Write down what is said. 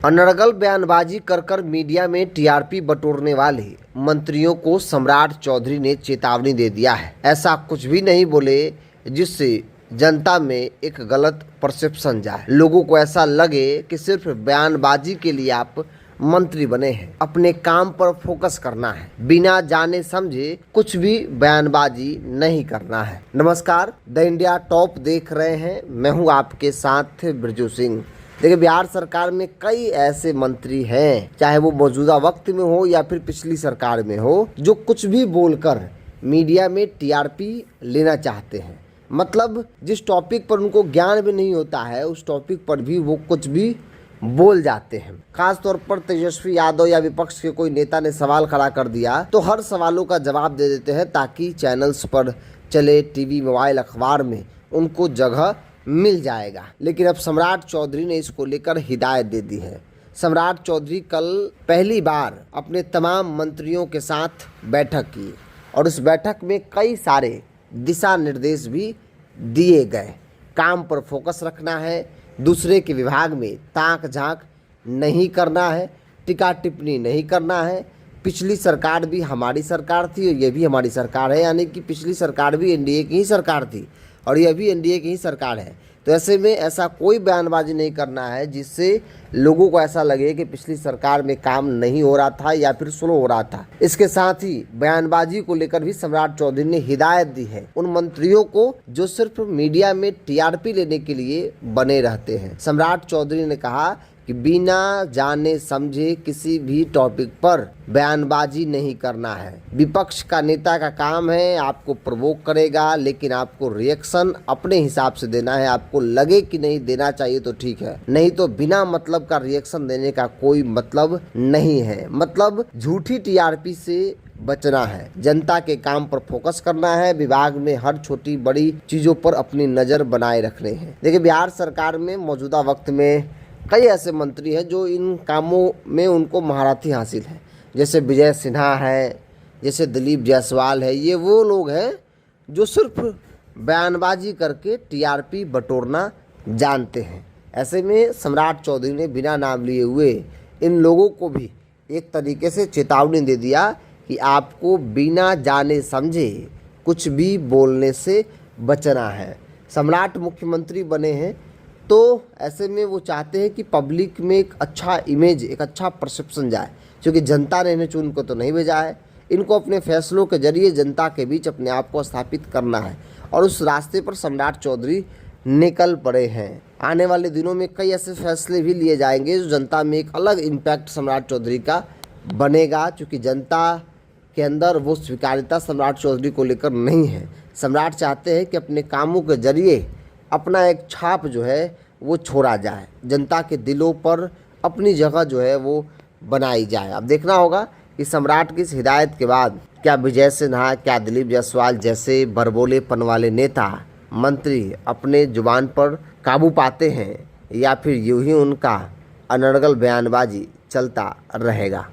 अनर्गल बयानबाजी कर कर मीडिया में टीआरपी बटोरने वाले मंत्रियों को सम्राट चौधरी ने चेतावनी दे दिया है। ऐसा कुछ भी नहीं बोले जिससे जनता में एक गलत परसेप्शन जाए, लोगों को ऐसा लगे कि सिर्फ बयानबाजी के लिए आप मंत्री बने हैं। अपने काम पर फोकस करना है, बिना जाने समझे कुछ भी बयानबाजी नहीं करना है। नमस्कार, द इंडिया टॉप देख रहे हैं, मैं हूं आपके साथ बिरजू सिंह। देखिए, बिहार सरकार में कई ऐसे मंत्री हैं, चाहे वो मौजूदा वक्त में हो या फिर पिछली सरकार में हो, जो कुछ भी बोलकर मीडिया में टीआरपी लेना चाहते हैं। मतलब जिस टॉपिक पर उनको ज्ञान भी नहीं होता है, उस टॉपिक पर भी वो कुछ भी बोल जाते हैं। खास तौर पर तेजस्वी यादव या विपक्ष के कोई नेता ने सवाल खड़ा कर दिया तो हर सवालों का जवाब दे देते हैं, ताकि चैनल्स पर चले, टीवी, मोबाइल, अखबार में उनको जगह मिल जाएगा। लेकिन अब सम्राट चौधरी ने इसको लेकर हिदायत दे दी है। सम्राट चौधरी कल पहली बार अपने तमाम मंत्रियों के साथ बैठक की और उस बैठक में कई सारे दिशा निर्देश भी दिए गए। काम पर फोकस रखना है, दूसरे के विभाग में ताक झांक नहीं करना है, टीका टिप्पणी नहीं करना है। पिछली सरकार भी हमारी सरकार थी और ये भी हमारी सरकार है, यानी कि पिछली सरकार भी एनडीए की ही सरकार थी और यह भी एनडीए की ही सरकार है। तो ऐसे में ऐसा कोई बयानबाजी नहीं करना है जिससे लोगों को ऐसा लगे कि पिछली सरकार में काम नहीं हो रहा था या फिर स्लो हो रहा था। इसके साथ ही बयानबाजी को लेकर भी सम्राट चौधरी ने हिदायत दी है उन मंत्रियों को जो सिर्फ मीडिया में टीआरपी लेने के लिए बने रहते हैं। सम्राट चौधरी ने कहा कि बिना जाने समझे किसी भी टॉपिक पर बयानबाजी नहीं करना है। विपक्ष का नेता का काम है आपको प्रवोक करेगा, लेकिन आपको रिएक्शन अपने हिसाब से देना है। आपको लगे कि नहीं देना चाहिए तो ठीक है, नहीं तो बिना मतलब का रिएक्शन देने का कोई मतलब नहीं है। मतलब झूठी टीआरपी से बचना है, जनता के काम पर फोकस करना है, विभाग में हर छोटी बड़ी चीजों पर अपनी नजर बनाए रखने हैं। देखिए, बिहार सरकार में मौजूदा वक्त में कई ऐसे मंत्री हैं जो इन कामों में उनको महारथी हासिल है, जैसे विजय सिन्हा है, जैसे दिलीप जायसवाल है। ये वो लोग हैं जो सिर्फ बयानबाजी करके टीआरपी बटोरना जानते हैं। ऐसे में सम्राट चौधरी ने बिना नाम लिए हुए इन लोगों को भी एक तरीके से चेतावनी दे दिया कि आपको बिना जाने समझे कुछ भी बोलने से बचना है। सम्राट मुख्यमंत्री बने हैं तो ऐसे में वो चाहते हैं कि पब्लिक में एक अच्छा इमेज, एक अच्छा परसेप्शन जाए, क्योंकि जनता ने इन्हें चुन को तो नहीं भेजा है। इनको अपने फैसलों के जरिए जनता के बीच अपने आप को स्थापित करना है और उस रास्ते पर सम्राट चौधरी निकल पड़े हैं। आने वाले दिनों में कई ऐसे फैसले भी लिए जाएंगे जो जनता में एक अलग इम्पैक्ट सम्राट चौधरी का बनेगा, क्योंकि जनता के अंदर वो स्वीकार्यता सम्राट चौधरी को लेकर नहीं है। सम्राट चाहते हैं कि अपने कामों के जरिए अपना एक छाप जो है वो छोड़ा जाए, जनता के दिलों पर अपनी जगह जो है वो बनाई जाए। अब देखना होगा कि सम्राट की इस हिदायत के बाद क्या विजय सिन्हा, क्या दिलीप जायसवाल जैसे बरबोलेपन वाले नेता मंत्री अपने जुबान पर काबू पाते हैं या फिर यूं ही उनका अनर्गल बयानबाजी चलता रहेगा।